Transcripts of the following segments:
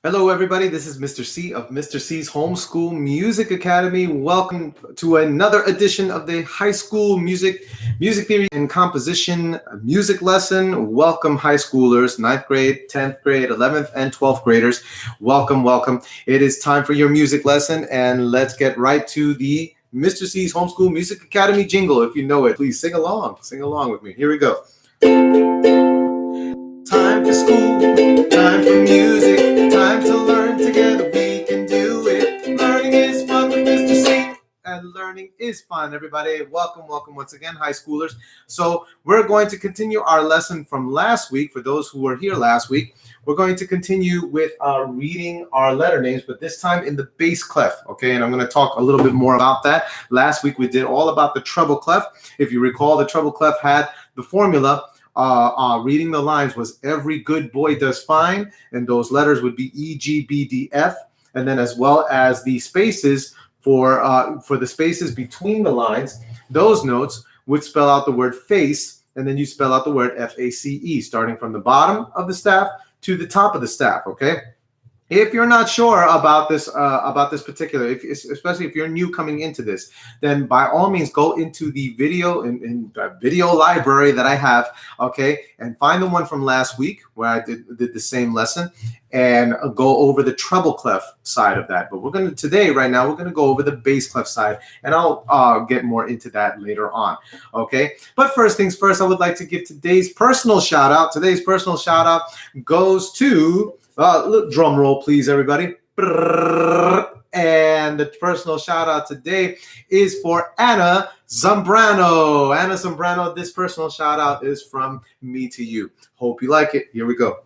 Hello, everybody. This is Mr. C of Mr. C's Homeschool Music Academy. Welcome to another edition of the High School Music Theory and Composition music lesson. Welcome, high schoolers, 9th grade, 10th grade, 11th, and 12th graders. Welcome, welcome. It is time for your music lesson, and let's get right to the Mr. C's Homeschool Music Academy jingle. If you know it, please sing along. Sing along with me. Here we go. Time for school, time for music, time to learn together, we can do it. Learning is fun with Mr. C, and learning is fun, everybody. Welcome once again, high schoolers. So we're going to continue our lesson from last week. For those who were here last week, we're going to continue with reading our letter names, but this time in the bass clef, okay? And I'm going to talk a little bit more about that. Last week we did all about the treble clef. If you recall, the treble clef had the formula. Reading the lines was every good boy does fine, and those letters would be E, G, B, D, F, and then as well as the spaces for the spaces between the lines, those notes would spell out the word face, and then you spell out the word F-A-C-E, starting from the bottom of the staff to the top of the staff, okay? If you're not sure about this particular, especially if you're new coming into this, then by all means go into the video in the video library that I have, okay, and find the one from last week where I did the same lesson, and go over the treble clef side of that. But we're going to right now we're going to go over the bass clef side, and I'll get more into that later on, okay? But first things first, I would like to give today's personal shout out. Today's personal shout out goes to drum roll, please, everybody. And the personal shout out today is for Anna Zambrano. Anna Zambrano, this personal shout out is from me to you. Hope you like it. Here we go.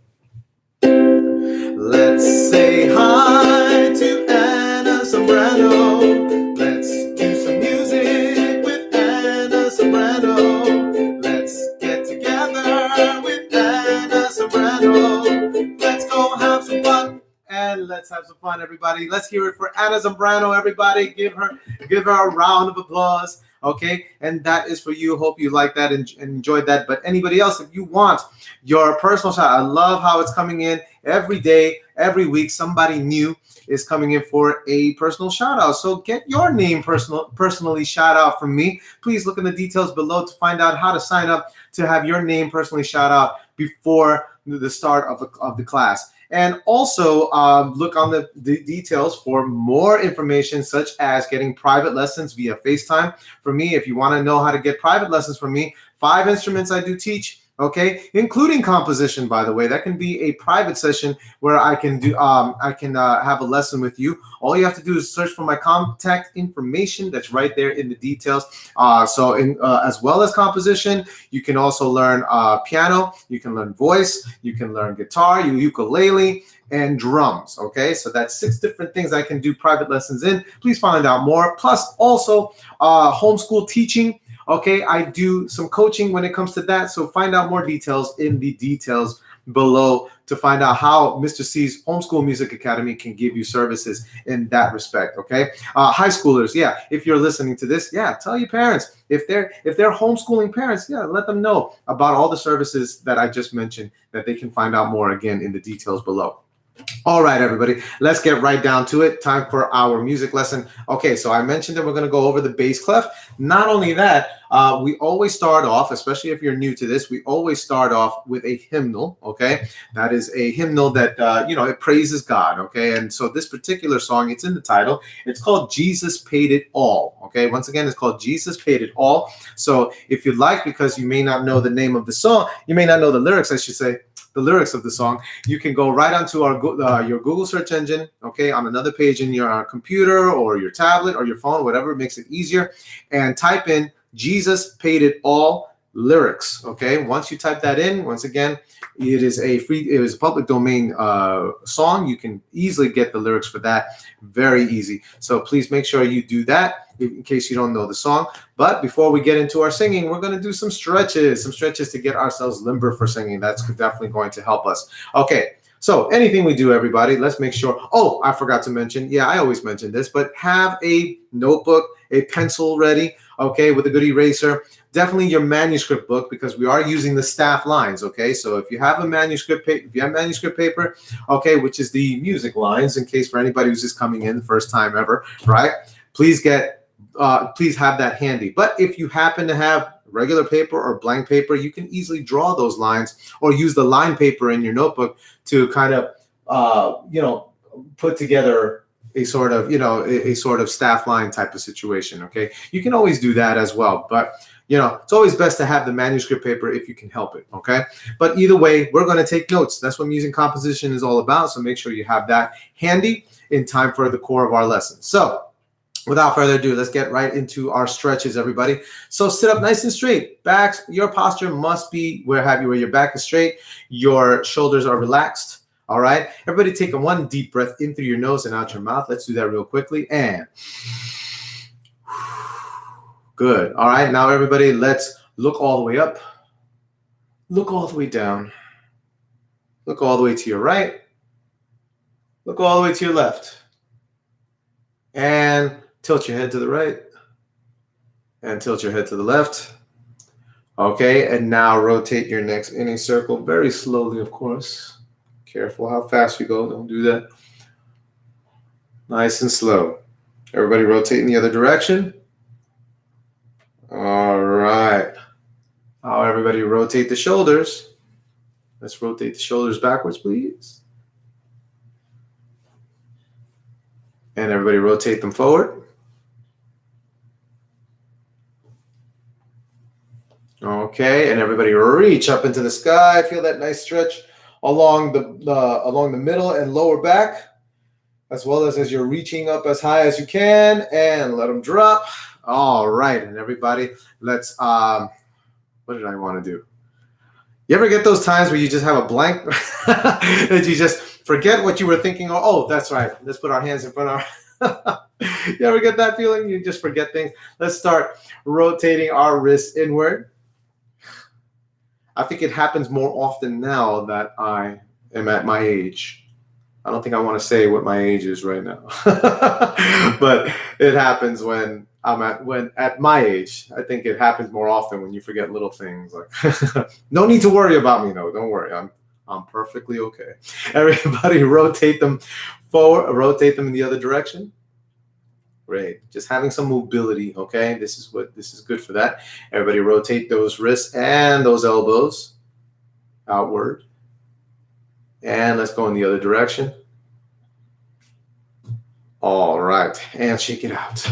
Let's say hi to Anna Zambrano. Let's do some music with Anna Zambrano. Let's get together with Anna Zambrano. Let's go have some fun. And let's have some fun, everybody. Let's hear it for Anna Zambrano, everybody. Give her a round of applause, okay? And that is for you. Hope you like that and enjoyed that. But anybody else, if you want your personal shout out, I love how it's coming in every day, every week. Somebody new is coming in for a personal shout out. So get your name personally shout out from me. Please look in the details below to find out how to sign up to have your name personally shout out before the start of the class. And also look on the details for more information, such as getting private lessons via FaceTime. For me, if you want to know how to get private lessons from me, 5 instruments I do teach, okay, including composition, by the way. That can be a private session where I can do have a lesson with you. All you have to do is search for my contact information. That's right there in the details. As well as composition, you can also learn piano, you can learn voice, you can learn guitar, ukulele, and drums, okay? So that's 6 different things I can do private lessons in. Please find out more. Plus also homeschool teaching. Okay, I do some coaching when it comes to that, so find out more details in the details below to find out how Mr. C's Homeschool Music Academy can give you services in that respect, okay? High schoolers, yeah, if you're listening to this, yeah, tell your parents. If they're homeschooling parents, yeah, let them know about all the services that I just mentioned, that they can find out more, again, in the details below. All right, everybody, let's get right down to it. Time for our music lesson. Okay, so I mentioned that we're going to go over the bass clef. Not only that, we always start off, especially if you're new to this, we always start off with a hymnal, okay? That is a hymnal that, it praises God, okay? And so this particular song, it's in the title. It's called Jesus Paid It All, okay? Once again, it's called Jesus Paid It All. So if you'd like, because you may not know the name of the song, you may not know the lyrics, I should say, the lyrics of the song, you can go right onto your Google search engine, okay, on another page in your computer or your tablet or your phone, whatever makes it easier, and type in Jesus Paid It All lyrics, okay? Once you type that in, once again, it is a public domain song. You can easily get the lyrics for that. Very easy. So please make sure you do that in case you don't know the song. But before we get into our singing, we're going to do some stretches to get ourselves limber for singing. That's definitely going to help us. Okay, So anything we do, everybody, let's make sure. Oh, I forgot to mention. Yeah, I always mention this, but have a notebook, a pencil ready, okay, with a good eraser. Definitely your manuscript book, because we are using the staff lines, okay? So if you have a manuscript paper, if you have manuscript paper, okay, which is the music lines, in case for anybody who's just coming in first time ever, right? Please have that handy. But if you happen to have regular paper or blank paper, you can easily draw those lines or use the line paper in your notebook to kind of, put together a sort of, a sort of staff line type of situation. Okay. You can always do that as well. But, it's always best to have the manuscript paper if you can help it. Okay. But either way, we're going to take notes. That's what music composition is all about. So make sure you have that handy in time for the core of our lesson. So without further ado, let's get right into our stretches, everybody. So sit up nice and straight. Your posture must be where your back is straight, your shoulders are relaxed. All right. Everybody take one deep breath in through your nose and out your mouth. Let's do that real quickly. And good. All right. Now, everybody, let's look all the way up. Look all the way down. Look all the way to your right. Look all the way to your left. And tilt your head to the right. And tilt your head to the left. Okay. And now rotate your next in a circle very slowly, of course. Careful how fast you go. Don't do that. Nice and slow. Everybody rotate in the other direction. All right. Now everybody rotate the shoulders. Let's rotate the shoulders backwards, please. And everybody rotate them forward. Okay, and everybody reach up into the sky. Feel that nice stretch along the middle and lower back, as well as you're reaching up as high as you can, and let them drop. All right, and everybody, let's, what did I want to do? You ever get those times where you just have a blank, that you just forget what you were thinking? Oh, that's right. Let's put our hands in front of our, you ever get that feeling? You just forget things. Let's start rotating our wrists inward. I think it happens more often now that I am at my age. I don't think I want to say what my age is right now, but it happens when I'm at my age. I think it happens more often when you forget little things. Like, no need to worry about me. No, don't worry. I'm perfectly okay. Everybody rotate them forward, rotate them in the other direction. Great. Just having some mobility. Okay. This is good for that. Everybody rotate those wrists and those elbows outward. And let's go in the other direction. All right. And shake it out.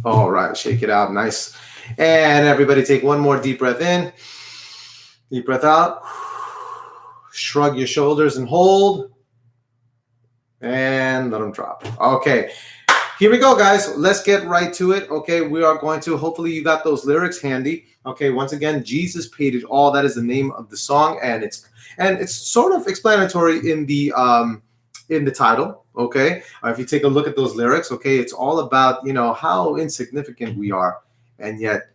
All right. Shake it out. Nice. And everybody take one more deep breath in. Deep breath out. Shrug your shoulders and hold. And let them drop. Okay. Here we go, guys. Let's get right to it. Okay. We are going to, hopefully you got those lyrics handy. Okay. Once again, Jesus paid it all. That is the name of the song. And it's sort of explanatory in the title. Okay. If you take a look at those lyrics, okay, it's all about, how insignificant we are. And yet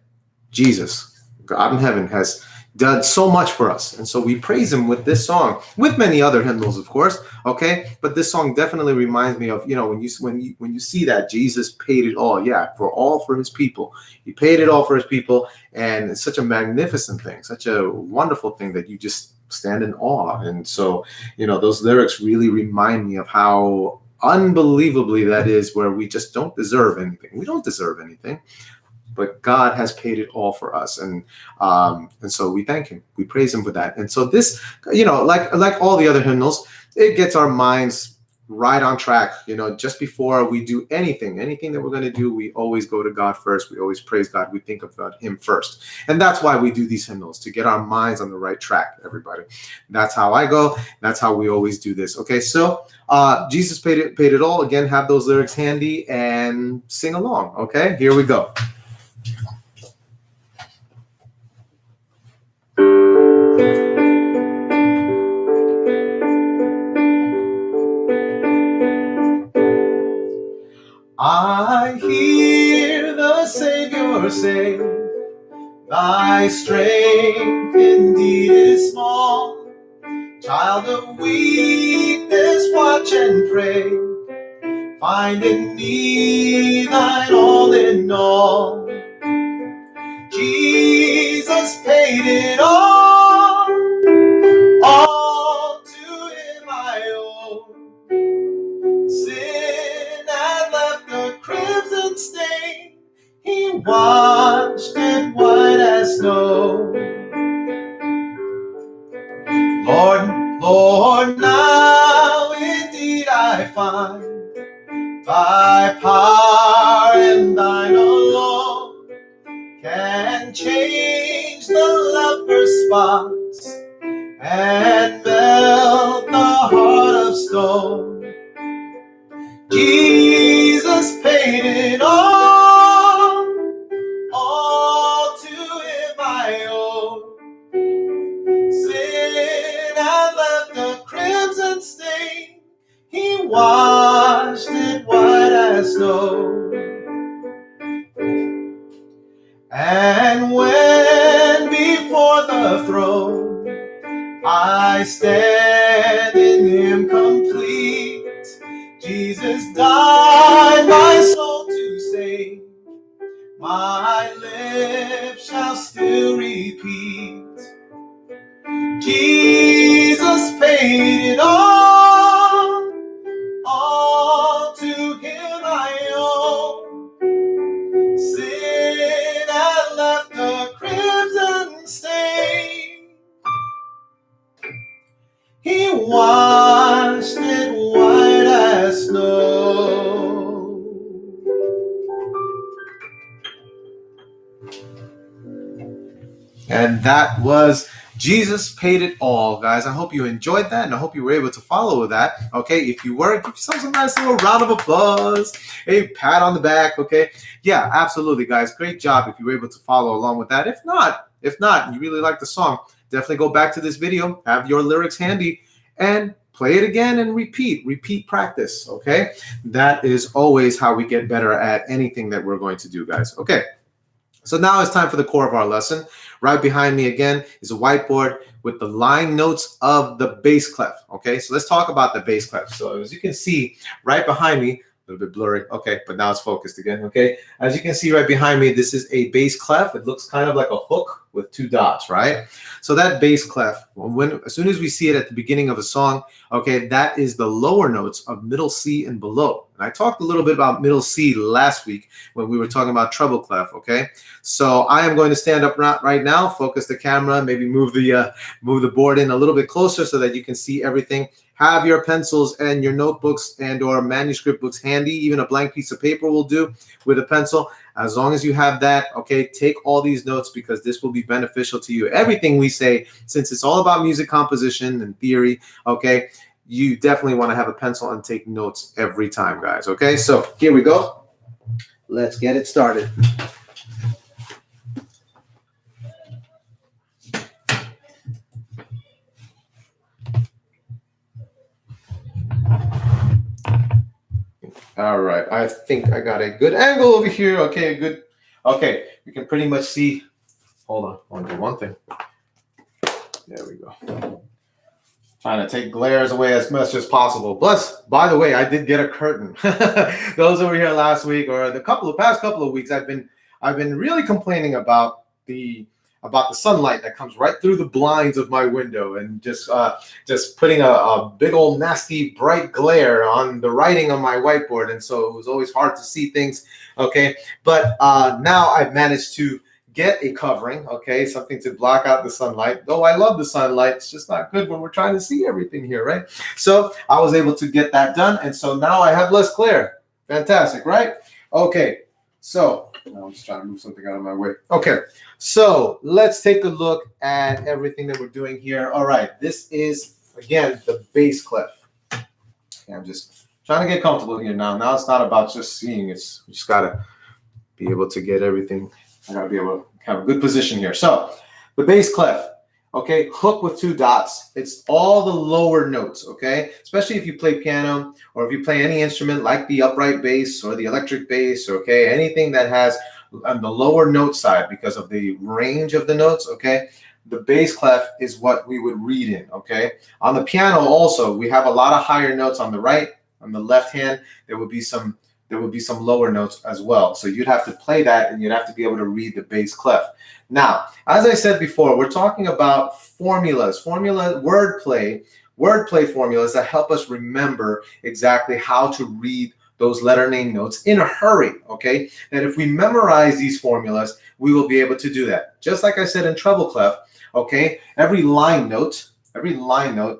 Jesus, God in heaven, has done so much for us. And so we praise him with this song, with many other hymnals, of course. Okay. But this song definitely reminds me of, when you see that Jesus paid it all. Yeah. For his people. He paid it all for his people. And it's such a magnificent thing, such a wonderful thing that you just stand in awe. And so, those lyrics really remind me of how unbelievably that is, where we just don't deserve anything. We don't deserve anything, but God has paid it all for us. And so we thank him. We praise him for that. And so this, like all the other hymnals, it gets our minds right on track. Just before we do anything that we're going to do, we always go to God first. We always praise God. We think about him first. And that's why we do these hymnals, to get our minds on the right track, everybody. That's how I go. That's how we always do this. Okay, so Jesus paid it all. Again, have those lyrics handy and sing along. Okay, here we go. I hear the Savior say, thy strength indeed is small. Child of weakness, watch and pray. Find in me thine all in all. Jesus paid it all to him I owe. Sin had left a crimson stain, he washed it white as snow. Lord, Lord, now indeed I find thy power and thine alone can change the leper's spots and melt the heart of stone. Jesus paid it all to him I owe. Sin had left a crimson stain, he washed it white as snow. And when before the throne I stand in him complete, Jesus died my soul to save, my lips shall still repeat. Jesus paid it all to him I owe. Sin had left a crimson stain, he washed it white as snow. And that was Jesus Paid It All, guys. I hope you enjoyed that, and I hope you were able to follow that. Okay, if you were, give yourself a nice little round of applause, a pat on the back. Okay, yeah, absolutely, guys. Great job if you were able to follow along with that. If not, and you really like the song, definitely go back to this video, have your lyrics handy, and play it again and repeat practice. Okay, that is always how we get better at anything that we're going to do, guys. Okay. So now it's time for the core of our lesson. Right behind me again is a whiteboard with the line notes of the bass clef. Okay, so let's talk about the bass clef. So as you can see right behind me, a little bit blurry, okay, but now it's focused again, okay? As you can see right behind me, this is a bass clef. It looks kind of like a hook with two dots, right? So that bass clef, as soon as we see it at the beginning of a song, okay, that is the lower notes of middle C and below. And I talked a little bit about middle C last week when we were talking about treble clef, okay? So I am going to stand up right now, focus the camera, maybe move the board in a little bit closer so that you can see everything. Have your pencils and your notebooks and or manuscript books handy. Even a blank piece of paper will do with a pencil. As long as you have that, okay, take all these notes because this will be beneficial to you. Everything we say, since it's all about music composition and theory, okay, you definitely want to have a pencil and take notes every time, guys, okay? So here we go. Let's get it started. All right, I think I got a good angle over here. Okay, good. Okay, you can pretty much see. Hold on, I want to do one thing. There we go. Trying to take glares away as much as possible. Plus, by the way, I did get a curtain. Those over here last week or the past couple of weeks, I've been really complaining about the sunlight that comes right through the blinds of my window and just putting a big old nasty bright glare on the writing on my whiteboard, and so it was always hard to see things. Okay, but now I've managed to get a covering, okay, something to block out the sunlight. Though I love the sunlight, it's just not good when we're trying to see everything here, right? So I was able to get that done, and so now I have less glare. Fantastic, right? Okay, so I'm just trying to move something out of my way. Okay, so let's take a look at everything that we're doing here. All right, this is, again, the bass clef. Okay, I'm just trying to get comfortable here now. Now it's not about just seeing. It's we just got to be able to get everything. I got to be able to have a good position here. So the bass clef, okay, hook with two dots. It's all the lower notes, okay? Especially if you play piano or if you play any instrument like the upright bass or the electric bass, okay? Anything that has on the lower note side because of the range of the notes, okay? the bass clef is what we would read in, okay? On the piano also, we have a lot of higher notes on the right. On the left hand, there would be some lower notes as well. So you'd have to play that, and you'd have to be able to read the bass clef. Now, as I said before, we're talking about formulas, wordplay formulas that help us remember exactly how to read those letter name notes in a hurry, okay? And if we memorize these formulas, we will be able to do that. Just like I said in treble clef, okay? Every line note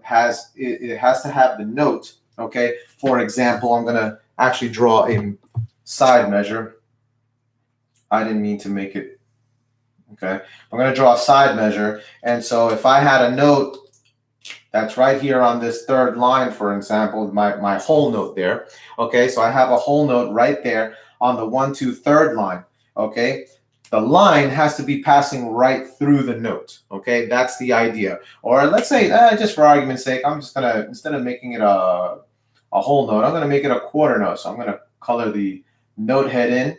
has to have the note, okay? For example, I'm gonna actually draw a side measure. I didn't mean to make it, okay? I'm gonna draw a side measure, and so if I had a note that's right here on this third line, for example, my whole note there, okay? So I have a whole note right there on the 1, 2, 3rd line, okay? The line has to be passing right through the note, okay? That's the idea. Or let's say, just for argument's sake, I'm just gonna, instead of making it a whole note, I'm gonna make it a quarter note. So I'm gonna color the note head in,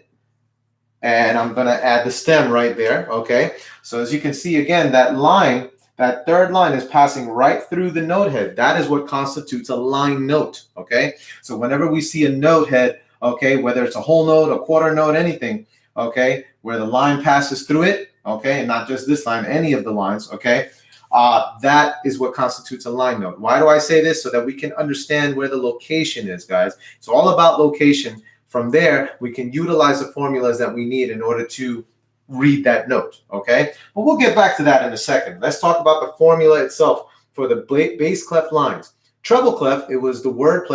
and I'm gonna add the stem right there, okay? So as you can see, again, that line, that third line is passing right through the note head. That is what constitutes a line note, okay? So whenever we see a note head, okay, whether it's a whole note, a quarter note, anything, okay, where the line passes through it, okay, and not just this line, any of the lines, okay, that is what constitutes a line note. Why do I say this? So that we can understand where the location is, guys. It's all about location. From there, we can utilize the formulas that we need in order to read that note, okay? But we'll get back to that in a second. Let's talk about the formula itself for the bass clef lines. Treble clef, it was the word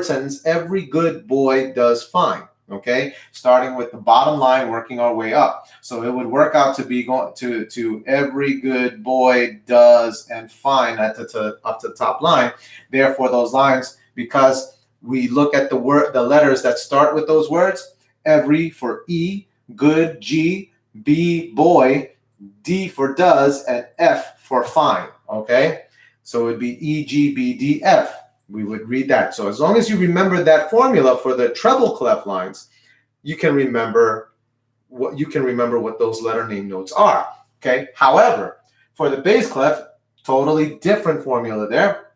sentence, every good boy does fine, okay? Starting with the bottom line, working our way up. So it would work out to be going to every good boy does and fine up to the top line. Therefore, those lines, because we look at the letters that start with those words, every for E, good, G, B, boy, D for does, and F for fine, okay? So it would be E, G, B, D, F. We would read that. So as long as you remember that formula for the treble clef lines, you can remember what those letter name notes are, okay? However, for the bass clef, totally different formula there.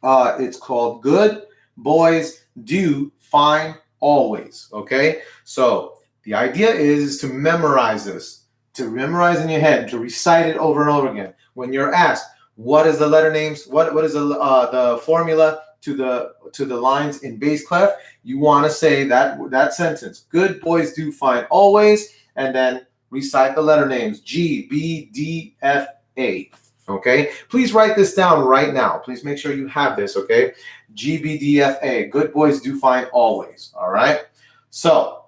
It's called good boys do fine always, okay? So the idea is to memorize this, to memorize in your head, to recite it over and over again. When you're asked, what is the letter names? What is the formula to the lines in bass clef? You want to say that sentence. Good boys do fine always, and then recite the letter names G, B, D, F, A. Okay. Please write this down right now. Please make sure you have this. Okay. G, B, D, F, A. Good boys do fine always. All right. So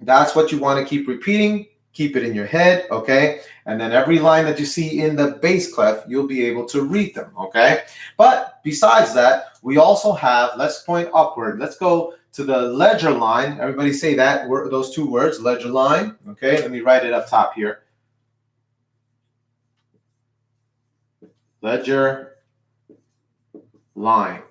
that's what you want to keep repeating. Keep it in your head, okay? And then every line that you see in the bass clef, you'll be able to read them, okay? But besides that, we also have, let's point upward. Let's go to the ledger line. Everybody say that, those two words, ledger line, okay? Let me write it up top here. Ledger line,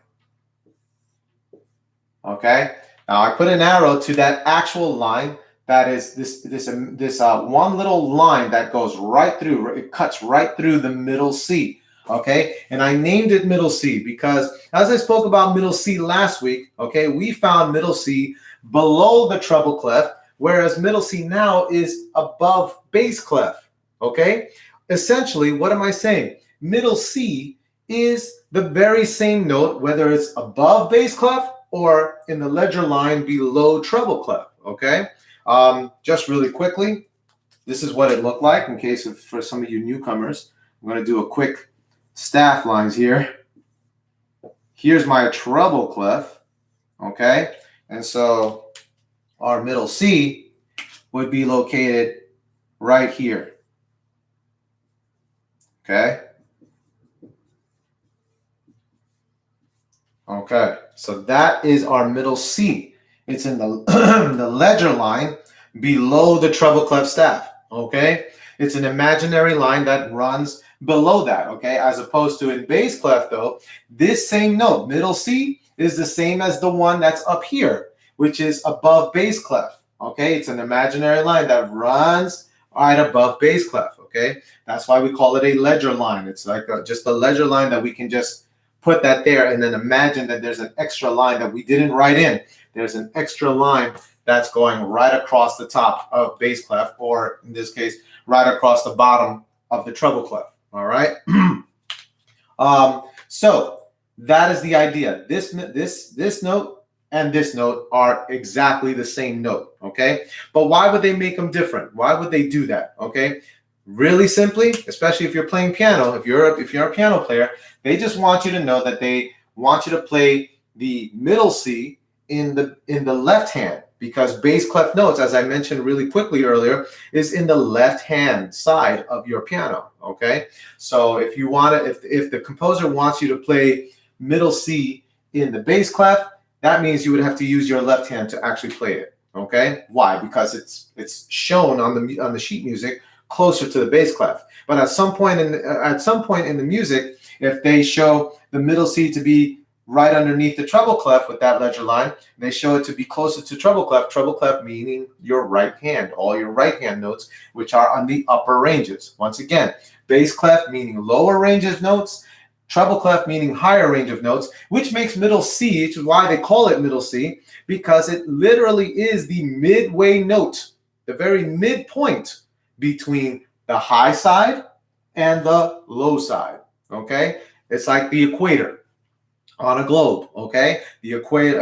okay? Now I put an arrow to that actual line. That is this one little line that goes right through. It cuts right through the middle C. Okay, and I named it middle C because as I spoke about middle C last week, okay, we found middle C below the treble clef, whereas middle C now is above bass clef. Okay, essentially, what am I saying? Middle C is the very same note, whether it's above bass clef or in the ledger line below treble clef. Okay. Just really quickly, this is what it looked like in case of for some of you newcomers. I'm going to do a quick staff lines here. Here's my treble clef, okay? And so our middle C would be located right here, okay? Okay, so that is our middle C. It's in the, the ledger line below the treble clef staff, okay? It's an imaginary line that runs below that, okay? As opposed to in bass clef, though, this same note, middle C, is the same as the one that's up here, which is above bass clef, okay? It's an imaginary line that runs right above bass clef, okay? That's why we call it a ledger line. It's like just a ledger line that we can just put that there, and then imagine that there's an extra line that we didn't write in. There's an extra line that's going right across the top of bass clef, or in this case, right across the bottom of the treble clef, all right? So that is the idea. This note and this note are exactly the same note, okay? But why would they make them different? Why would they do that, okay? Really simply, especially if you're playing piano, if you're a piano player, they just want you to know that they want you to play the middle C in the left hand, because bass clef notes, as I mentioned really quickly earlier, is in the left hand side of your piano, okay? So if you want to, if the composer wants you to play middle C in the bass clef, that means you would have to use your left hand to actually play it, okay? Why? Because it's shown on the sheet music closer to the bass clef. But at some point in the music, if they show the middle C to be right underneath the treble clef with that ledger line, they show it to be closer to treble clef meaning your right hand, all your right hand notes, which are on the upper ranges. Once again, bass clef meaning lower range of notes, treble clef meaning higher range of notes, which makes middle C, which is why they call it middle C, because it literally is the midway note, the very midpoint between the high side and the low side, okay? It's like the equator on a globe, okay? The equator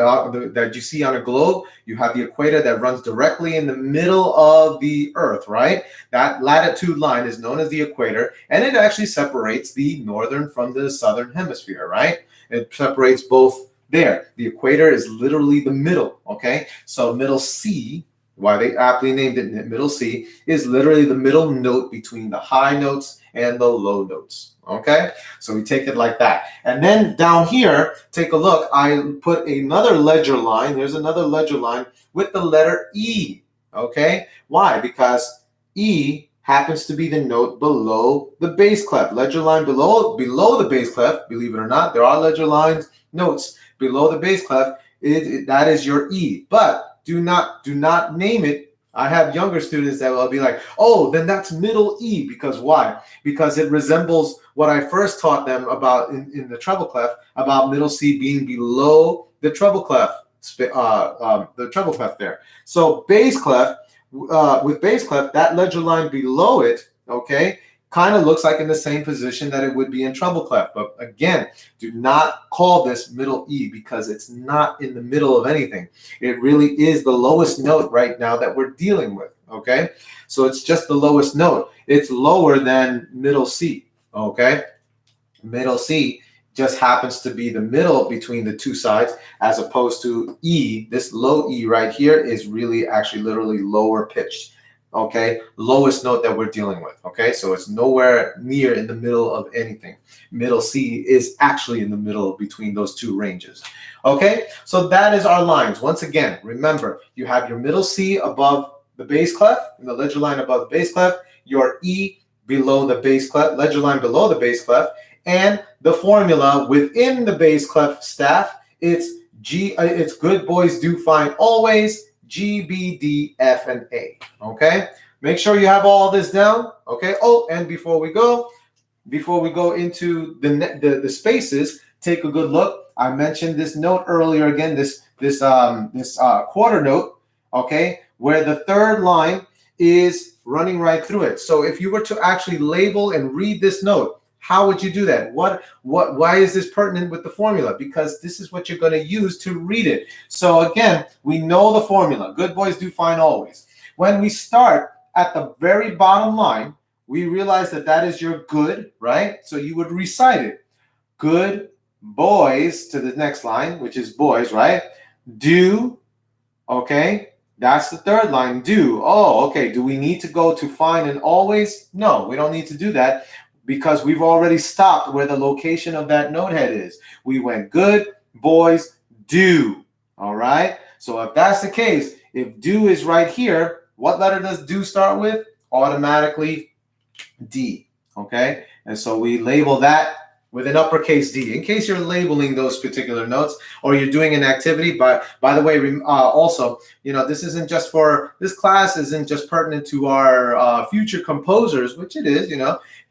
that you see on a globe, you have the equator that runs directly in the middle of the earth, right? That latitude line is known as the equator, and it actually separates the northern from the southern hemisphere, right? It separates both there. The equator is literally the middle, okay? So middle C, why they aptly named it middle C, is literally the middle note between the high notes and the low notes, okay? So we take it like that. And then down here, take a look, I put another ledger line. There's another ledger line with the letter E, okay? Why? Because E happens to be the note below the bass clef. Ledger line below the bass clef, believe it or not, there are ledger lines, notes below the bass clef, that is your E. But do not name it. I have younger students that will be like, oh, then that's middle E. Because why? Because it resembles what I first taught them about in the treble clef, about middle C being below the treble clef, there. So bass clef, with bass clef, that ledger line below it, okay, kind of looks like in the same position that it would be in treble clef. But again, do not call this middle E, because it's not in the middle of anything. It really is the lowest note right now that we're dealing with, okay? So it's just the lowest note. It's lower than middle C, okay? Middle C just happens to be the middle between the two sides, as opposed to E. This low E right here is really actually literally lower pitched. Okay, lowest note that we're dealing with. Okay, so it's nowhere near in the middle of anything. Middle C is actually in the middle between those two ranges. Okay, so that is our lines. Once again, remember, you have your middle C above the bass clef, and the ledger line above the bass clef, your E below the bass clef, ledger line below the bass clef, and the formula within the bass clef staff, it's good boys do fine always, G, B, D, F, and A, okay? Make sure you have all this down, okay? Oh, and before we go into the spaces, take a good look. I mentioned this note earlier again, this quarter note, okay, where the third line is running right through it. So if you were to actually label and read this note, how would you do that? Why is this pertinent with the formula? Because this is what you're going to use to read it. So again, we know the formula. Good boys do fine always. When we start at the very bottom line, we realize that that is your good, right? So you would recite it. Good boys to the next line, which is boys, right? Do, okay? That's the third line, do. Oh, okay. Do we need to go to fine and always? No, we don't need to do that, because we've already stopped where the location of that note head is. We went good, boys, do. All right? So if that's the case, if do is right here, what letter does do start with? Automatically D. Okay? And so we label that with an uppercase D, in case you're labeling those particular notes or you're doing an activity. But by the way, also, this isn't just for, this class isn't just pertinent to our future composers, which it is,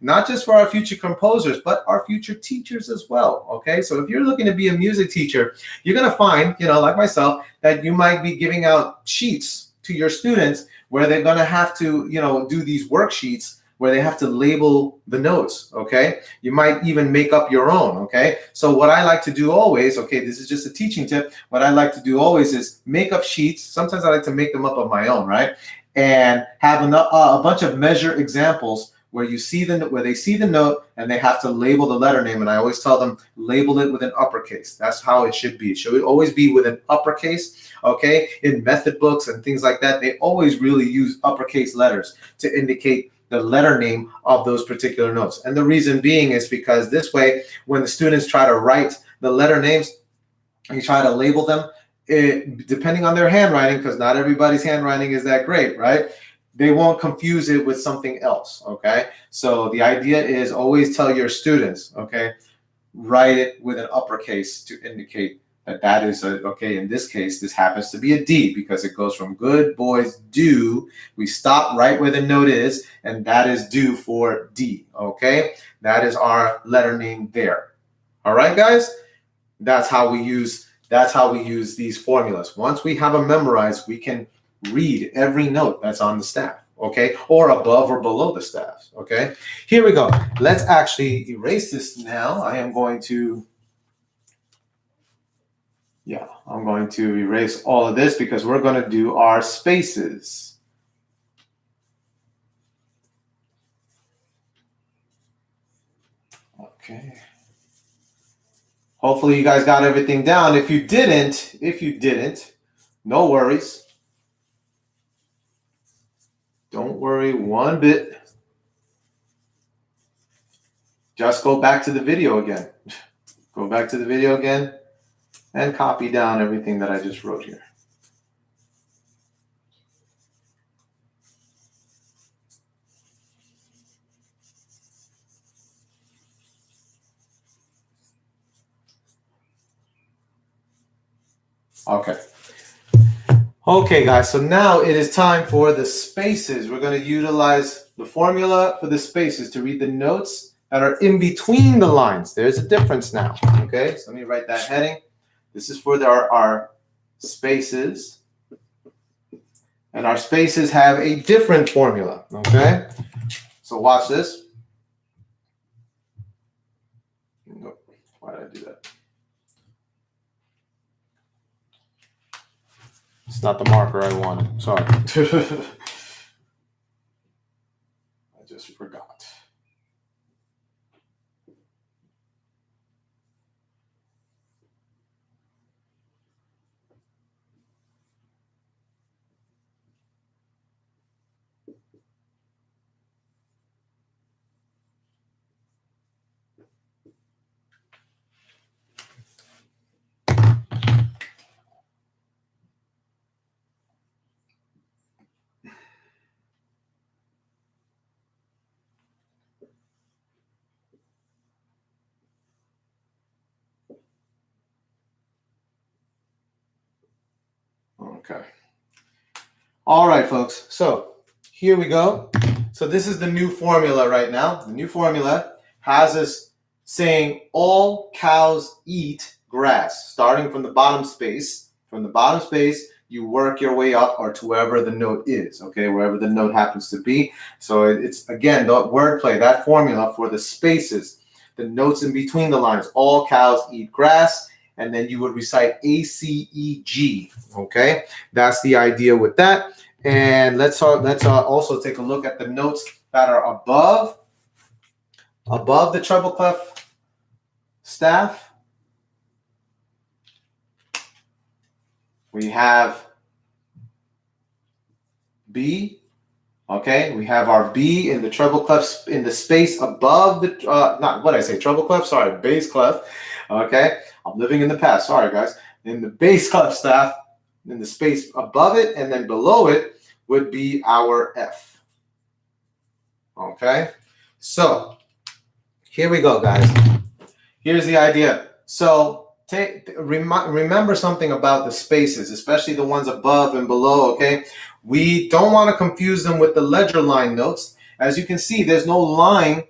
not just for our future composers, but our future teachers as well. Okay, so if you're looking to be a music teacher, you're going to find, like myself, that you might be giving out sheets to your students where they're going to have to, do these worksheets where they have to label the notes, okay? You might even make up your own, okay? So what I like to do always, okay, this is just a teaching tip, what I like to do always is make up sheets. Sometimes I like to make them up of my own, right? And have a bunch of measure examples where they see the note and they have to label the letter name. And I always tell them, label it with an uppercase. That's how it should be. It should always be with an uppercase, okay? In method books and things like that, they always really use uppercase letters to indicate the letter name of those particular notes. And the reason being is because this way, when the students try to write the letter names, you try to label them, depending on their handwriting, because not everybody's handwriting is that great, right? They won't confuse it with something else, okay? So the idea is always tell your students, okay, write it with an uppercase to indicate that is okay. In this case, this happens to be a D because it goes from good boys do. We stop right where the note is, and that is do for D. Okay, that is our letter name there. All right, guys, that's how we use these formulas. Once we have them memorized, we can read every note that's on the staff. Okay, or above or below the staff. Okay, here we go. Let's actually erase this now. I'm going to erase all of this because we're going to do our spaces. Okay. Hopefully you guys got everything down. If you didn't, no worries. Don't worry one bit. Just go back to the video again. Go back to the video again and copy down everything that I just wrote here. Okay, guys, so now it is time for the spaces. We're going to utilize the formula for the spaces to read the notes that are in between the lines. There's a difference now, okay? So let me write that heading. This is for our spaces. And our spaces have a different formula, okay? So watch this. Nope. Why did I do that? It's not the marker I wanted. Sorry. I just forgot. Okay. All right, folks. So here we go. So this is the new formula right now. The new formula has us saying all cows eat grass, starting from the bottom space. From the bottom space, you work your way up or to wherever the note is, okay, wherever the note happens to be. So it's, again, the wordplay, that formula for the spaces, the notes in between the lines. All cows eat grass. And then you would recite A, C, E, G, okay? That's the idea with that. And let's also take a look at the notes that are above the treble clef staff. We have B, okay? We have our B in the treble clef, in the space above the, treble clef, sorry, bass clef, okay? I'm living in the past, sorry guys. In the bass clef staff, in the space above it, and then below it would be our F. Okay, so here we go, guys. Here's the idea. So remember something about the spaces, especially the ones above and below, okay? We don't want to confuse them with the ledger line notes. As you can see, there's no line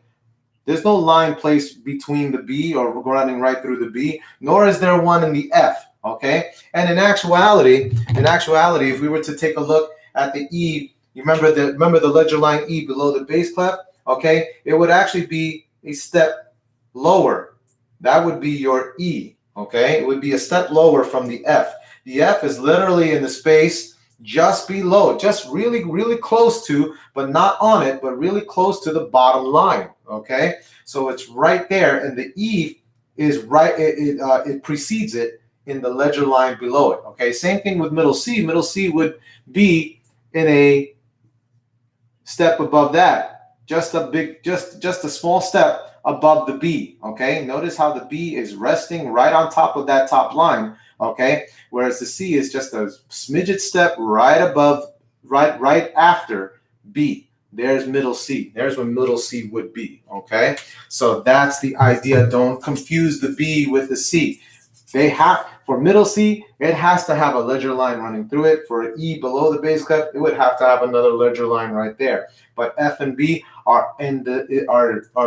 placed between the B or running right through the B, nor is there one in the F, okay? And in actuality, if we were to take a look at the E, you remember the ledger line E below the bass clef, okay? It would actually be a step lower. That would be your E, okay? It would be a step lower from the F. The F is literally in the space just below, just really, really close to, but not on it, but really close to the bottom line, okay? So it's right there, and the E is right, it precedes it in the ledger line below it, okay? Same thing with middle C. Middle C would be in a step above that, just a small step above the B, okay? Notice how the B is resting right on top of that top line, okay? Whereas the C is just a smidget step right above, right after B. There's middle C. There's what middle C would be, okay? So that's the idea. Don't confuse the B with the C. For middle C, it has to have a ledger line running through it. For E below the bass clef, it would have to have another ledger line right there. But F and B are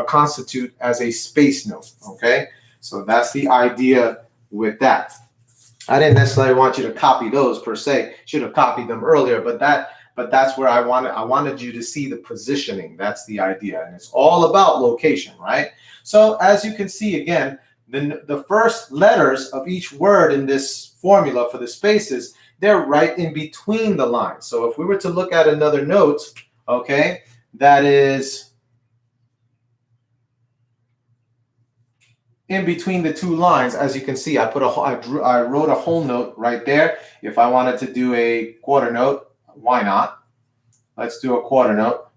constitute as a space note, okay? So that's the idea with that. I didn't necessarily want you to copy those per se. Should have copied them earlier, but that's where I wanted you to see the positioning. That's the idea, and it's all about location, right? So as you can see again, the first letters of each word in this formula for the spaces, they're right in between the lines. So if we were to look at another note, okay, that is in between the two lines, as you can see, I wrote a whole note right there. If I wanted to do a quarter note, why not? Let's do a quarter note.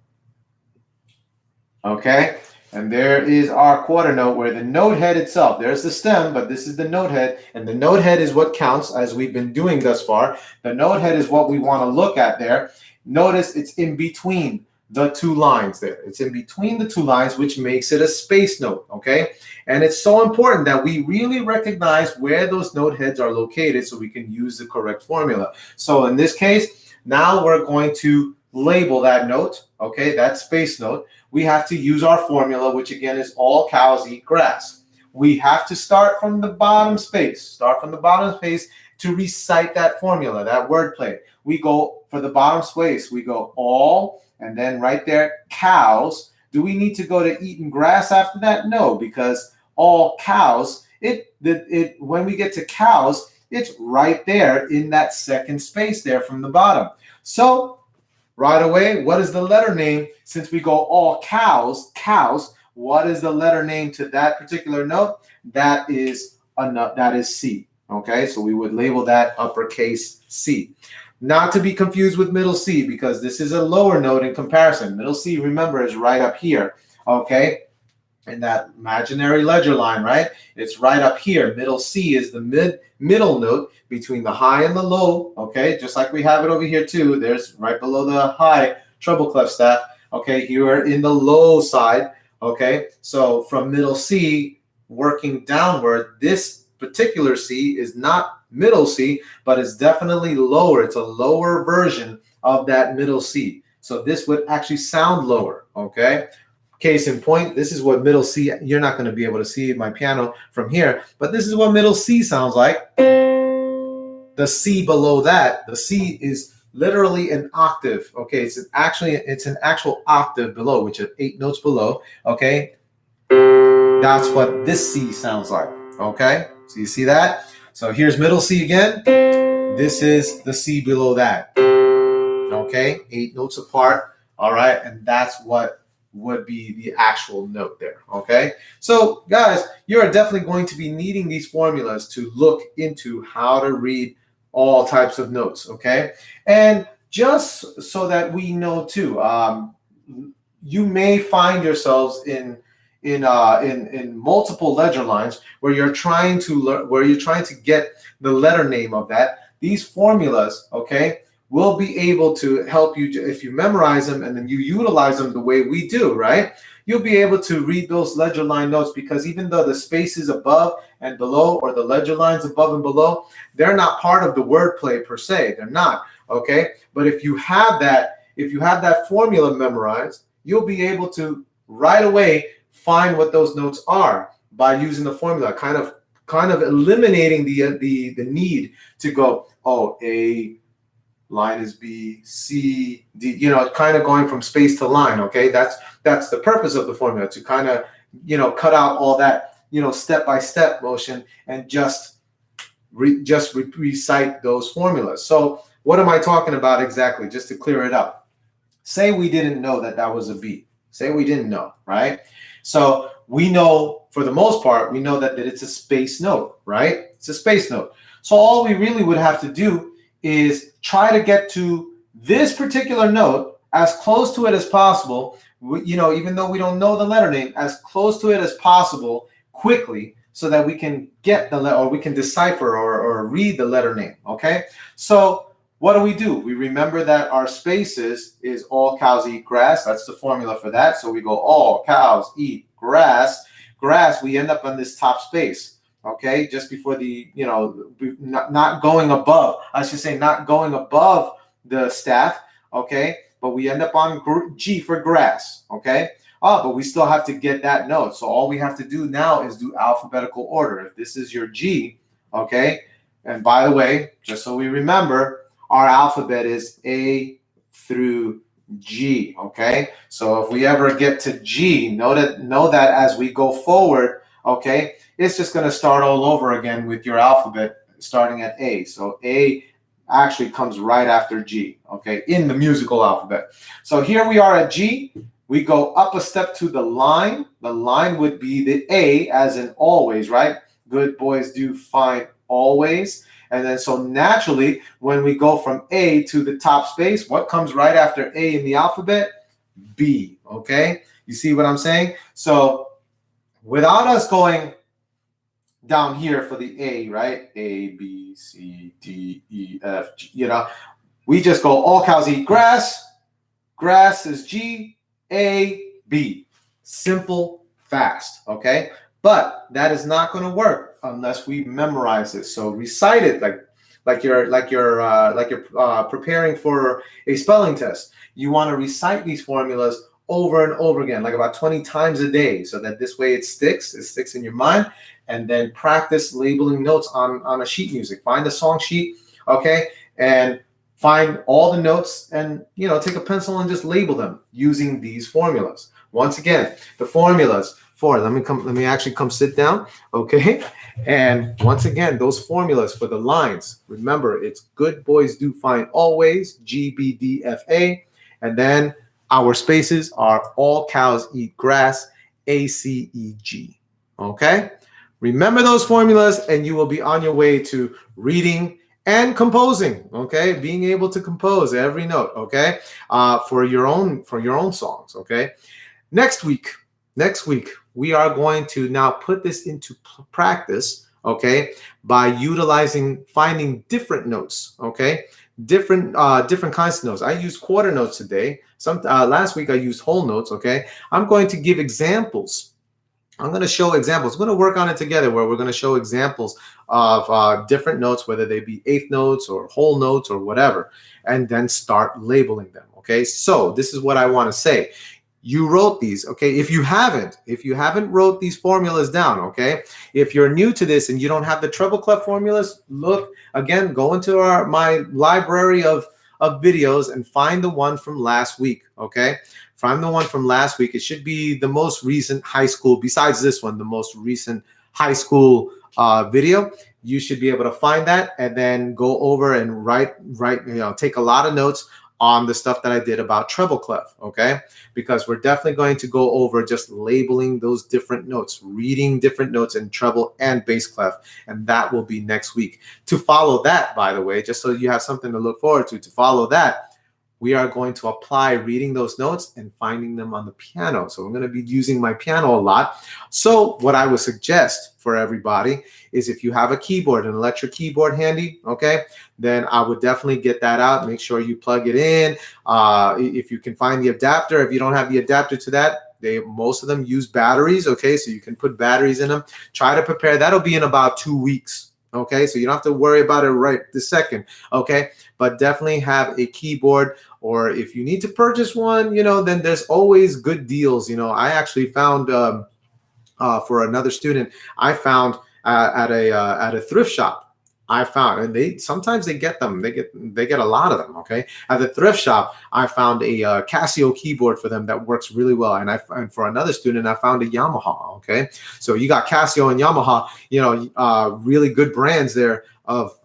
Okay, and there is our quarter note where the note head itself, there's the stem, but this is the note head, and the note head is what counts as we've been doing thus far. The note head is what we want to look at there. Notice it's in between the two lines there. It's in between the two lines, which makes it a space note, okay? And it's so important that we really recognize where those note heads are located so we can use the correct formula. So in this case, now we're going to label that note, okay, that space note. We have to use our formula, which again is all cows eat grass. We have to start from the bottom space, to recite that formula, that wordplay. We go for the bottom space, we go all, and then right there, cows. Do we need to go to eating grass after that? No, because all cows, when we get to cows, it's right there in that second space there from the bottom. So right away, what is the letter name? Since we go all cows, what is the letter name to that particular note? That is C. Okay, so we would label that uppercase C. Not to be confused with middle C, because this is a lower note in comparison. Middle C, remember, is right up here. Okay, and that imaginary ledger line, right? It's right up here. Middle C is the middle note between the high and the low, okay? Just like we have it over here too. There's right below the high treble clef staff, okay? Here in the low side, okay? So from middle C, working downward, this particular C is not middle C, but it's definitely lower. It's a lower version of that middle C. So this would actually sound lower, okay? Case in point, this is what middle C, you're not going to be able to see my piano from here, but this is what middle C sounds like. The C below that, the C is literally an octave, okay? It's an actual octave below, which is 8 notes below, okay? That's what this C sounds like, okay? So you see that? So here's middle C again. This is the C below that, okay? 8 notes apart, all right? And that's what would be the actual note there, okay? So guys, you are definitely going to be needing these formulas to look into how to read all types of notes, okay? And just so that we know too, you may find yourselves in multiple ledger lines where you're trying to get the letter name of that. These formulas, okay, will be able to help you if you memorize them and then you utilize them the way we do, right? you'll be able to read those ledger line notes, because even though the spaces above and below, or the ledger lines above and below, they're not part of the wordplay per se. They're not, okay? But if you have that formula memorized, you'll be able to right away find what those notes are by using the formula, kind of eliminating the need to go, oh, A line is B, C, D, you know, kind of going from space to line, okay? That's the purpose of the formula, to kind of, you know, cut out all that, you know, step-by-step motion, and just recite those formulas. So what am I talking about exactly, just to clear it up? Say we didn't know that was a B. Say we didn't know, right? So we know, for the most part, we know that it's a space note, right? It's a space note. So all we really would have to do is try to get to this particular note as close to it as possible, you know, even though we don't know the letter name, as close to it as possible quickly, so that we can get the letter, or we can decipher or read the letter name, okay? So what do? We remember that our spaces is all cows eat grass. That's the formula for that. So we go all cows eat grass. Grass, we end up on this top space, okay? Just before the, you know, not going above, I should say, not going above the staff, okay? But we end up on G for grass, okay? Oh, but we still have to get that note. So all we have to do now is do alphabetical order. If this is your G, okay? And by the way, just so we remember, our alphabet is A through G, okay? So if we ever get to G, know that as we go forward, okay, it's just going to start all over again with your alphabet starting at A. So A actually comes right after G, okay, in the musical alphabet. So here we are at G. We go up a step to the line. The line would be the A, as in always, right? Good boys do fine always. And then so naturally, when we go from A to the top space, what comes right after A in the alphabet? B, okay? You see what I'm saying? So without us going down here for the A, right? A, B, C, D, E, F, G, you know, we just go all cows eat grass. Grass is G, A, B. Simple, fast, okay? But that is not going to work unless we memorize it. So recite it like you're preparing for a spelling test. You want to recite these formulas over and over again, like about 20 times a day, so that this way it sticks in your mind. And then practice labeling notes on a sheet music. Find a song sheet, okay, and find all the notes, and, you know, take a pencil and just label them using these formulas. Once again, the formulas for, let me actually come sit down, okay? And once again, those formulas for the lines, remember, it's good boys do fine always, G, B, D, F, A. And then our spaces are all cows eat grass, A, C, E, G, okay? Remember those formulas, and you will be on your way to reading and composing, okay? Being able to compose every note, okay? For your own songs, okay? Next week, we are going to now put this into practice, okay, by finding different notes, okay, different kinds of notes. I used quarter notes today. Last week I used whole notes, okay. I'm going to give examples. I'm going to show examples. We're going to work on it together, where we're going to show examples of different notes, whether they be eighth notes or whole notes or whatever, and then start labeling them, okay. So this is what I want to say. You wrote these, okay? If you haven't wrote these formulas down, okay? If you're new to this and you don't have the treble clef formulas, look again, go into my library of videos and find the one from last week, okay? Find the one from last week. It should be the most recent high school, besides this one, the most recent high school video. You should be able to find that, and then go over and write, you know, take a lot of notes on the stuff that I did about treble clef, okay? Because we're definitely going to go over just labeling those different notes, reading different notes in treble and bass clef, and that will be next week. To follow that, by the way, just so you have something to look forward to follow that, we are going to apply reading those notes and finding them on the piano. So I'm going to be using my piano a lot. So what I would suggest for everybody is, if you have a keyboard, an electric keyboard handy, okay, then I would definitely get that out. Make sure you plug it in. If you can find the adapter, if you don't have the adapter to that, Most of them use batteries, okay? So you can put batteries in them. Try to prepare. That'll be in about 2 weeks, okay? So you don't have to worry about it right this second, okay? But definitely have a keyboard, or if you need to purchase one, then there's always good deals. I actually found for another student, I found at a thrift shop. And they sometimes they get them. They get a lot of them. Okay, at the thrift shop, I found a Casio keyboard for them that works really well. And for another student, I found a Yamaha. Okay, so you got Casio and Yamaha. Really good brands there of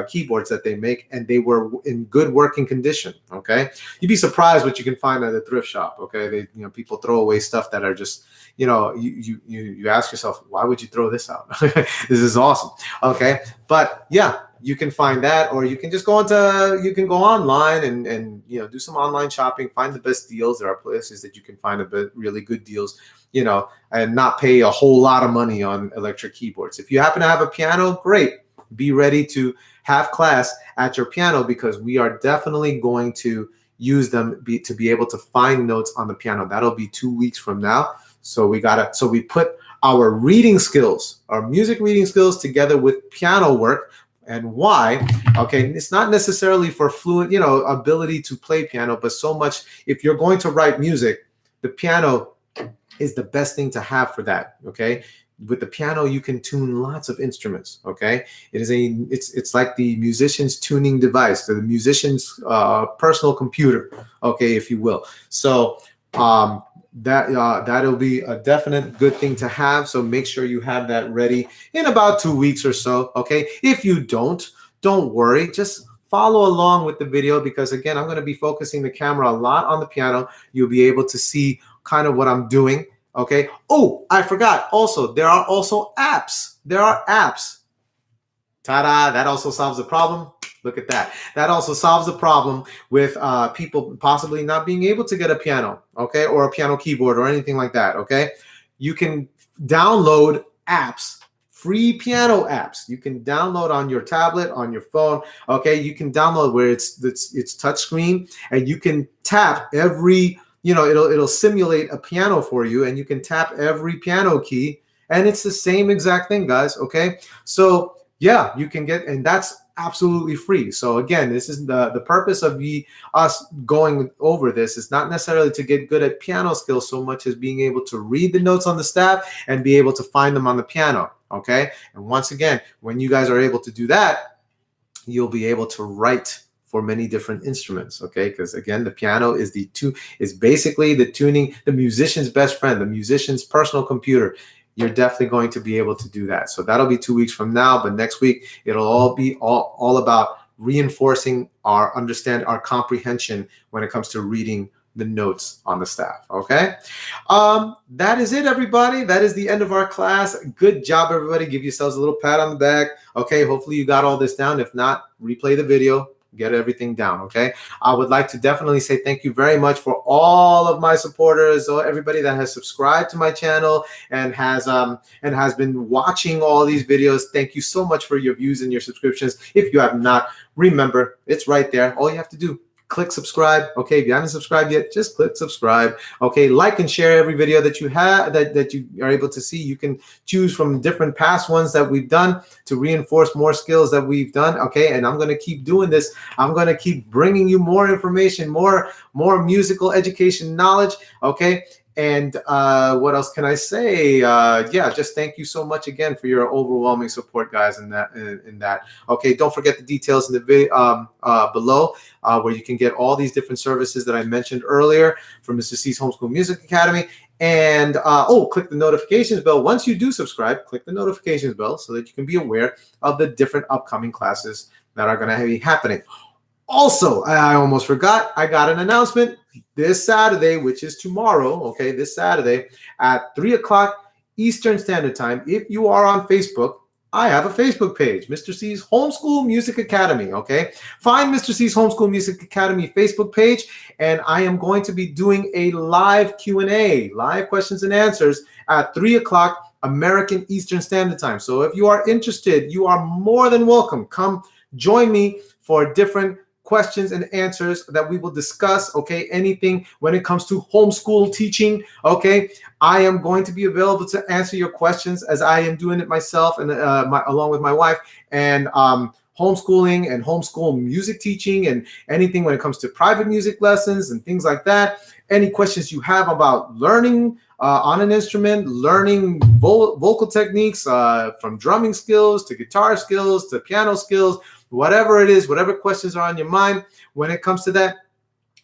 keyboards that they make, and they were in good working condition. Okay, you'd be surprised what you can find at a thrift shop. Okay, people throw away stuff that are just, you ask yourself, why would you throw this out? This is awesome. Okay, but yeah, you can find that, or you can just go online and do some online shopping, find the best deals. There are places that you can find really good deals, and not pay a whole lot of money on electric keyboards. If you happen to have a piano, great. Be ready to have class at your piano, because we are definitely going to use them to be able to find notes on the piano. That'll be 2 weeks from now. So we put our reading skills, our music reading skills, together with piano work. And why? Okay, it's not necessarily for fluent, ability to play piano, but so much if you're going to write music, the piano is the best thing to have for that. Okay. With the piano, you can tune lots of instruments. Okay, it's like the musician's tuning device, the musician's personal computer. Okay, if you will. So that'll be a definite good thing to have. So make sure you have that ready in about 2 weeks or so. Okay, if you don't worry. Just follow along with the video, because again, I'm going to be focusing the camera a lot on the piano. You'll be able to see kind of what I'm doing. Okay. Oh, I forgot. Also, there are also apps. There are apps. Ta-da! That also solves the problem. Look at that. That also solves the problem with people possibly not being able to get a piano, okay, or a piano keyboard or anything like that. Okay. You can download apps, free piano apps. You can download on your tablet, on your phone. Okay. You can download where it's touchscreen, and you can tap every. It'll simulate a piano for you, and you can tap every piano key, and it's the same exact thing, guys. Okay, so yeah, you can get, and that's absolutely free. So again, this is the purpose of us going over this is not necessarily to get good at piano skills so much as being able to read the notes on the staff and be able to find them on the piano. Okay, and once again, when you guys are able to do that, you'll be able to write for many different instruments. Okay, because again, the piano is basically the musician's best friend, the musician's personal computer. You're definitely going to be able to do that. So that'll be 2 weeks from now, but next week it'll all be all about reinforcing our comprehension when it comes to reading the notes on the staff. Okay, that is it, everybody. That is the end of our class. Good job, everybody. Give yourselves a little pat on the back. Okay, hopefully you got all this down. If not, replay the video. Get everything down. Okay, I would like to definitely say thank you very much for all of my supporters, or everybody that has subscribed to my channel and has been watching all these videos. Thank you so much for your views and your subscriptions. If you have not, remember, it's right there. All you have to do, click subscribe. Okay, if you haven't subscribed yet, just click subscribe. Okay, like and share every video that you have that you are able to see. You can choose from different past ones that we've done to reinforce more skills that we've done. Okay, and I'm going to keep doing this. I'm going to keep bringing you more information, more musical education knowledge. Okay. And what else can I say? Yeah, just thank you so much again for your overwhelming support, guys. In that. Okay, don't forget the details in the video below, where you can get all these different services that I mentioned earlier from Mr. C's Homeschool Music Academy. And click the notifications bell. Once you do subscribe, click the notifications bell so that you can be aware of the different upcoming classes that are going to be happening. Also, I almost forgot, I got an announcement this Saturday, which is tomorrow, okay, this Saturday at 3 o'clock Eastern Standard Time. If you are on Facebook, I have a Facebook page, Mr. C's Homeschool Music Academy, okay? Find Mr. C's Homeschool Music Academy Facebook page, and I am going to be doing a live Q&A, live questions and answers at 3 o'clock American Eastern Standard Time. So if you are interested, you are more than welcome. Come join me for different questions and answers that we will discuss, okay? Anything when it comes to homeschool teaching, okay? I am going to be available to answer your questions as I am doing it myself and along with my wife, and homeschooling and homeschool music teaching and anything when it comes to private music lessons and things like that. Any questions you have about learning on an instrument, learning vocal techniques, from drumming skills to guitar skills to piano skills, whatever it is, whatever questions are on your mind when it comes to that,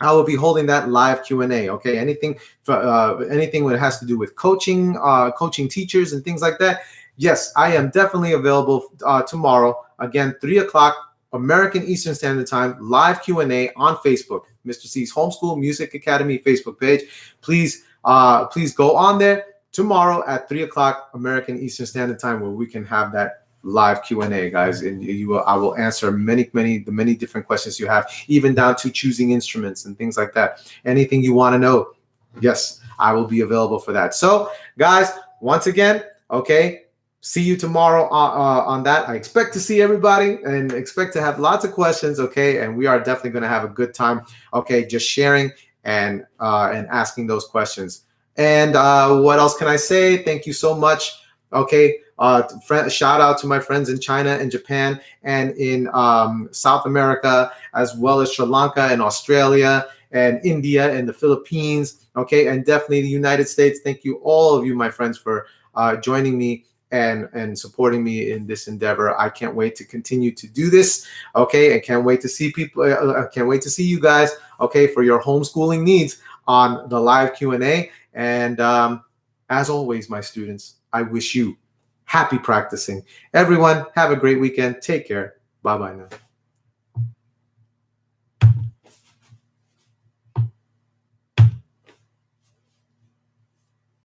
I will be holding that live Q&A. Okay, anything when it has to do with coaching, coaching teachers and things like that. Yes, I am definitely available tomorrow. Again, 3 o'clock American Eastern Standard Time, live Q&A on Facebook, Mr. C's Homeschool Music Academy Facebook page. Please go on there tomorrow at 3 o'clock American Eastern Standard Time, where we can have that live Q&A, guys, and I will answer many different questions you have, even down to choosing instruments and things like that. Anything you want to know, yes, I will be available for that. So, guys, once again, okay, see you tomorrow on that. I expect to see everybody and expect to have lots of questions, okay, and we are definitely going to have a good time, okay, just sharing and asking those questions. And what else can I say? Thank you so much. Okay, shout out to my friends in China and Japan and in South America, as well as Sri Lanka and Australia and India and the Philippines. Okay, and definitely the United States. Thank you, all of you, my friends, for joining me and supporting me in this endeavor. I can't wait to continue to do this. Okay, and can't wait to see people. Can't wait to see you guys. Okay, for your homeschooling needs on the live Q&A. And as always, my students, I wish you happy practicing. Everyone, have a great weekend. Take care. Bye-bye now.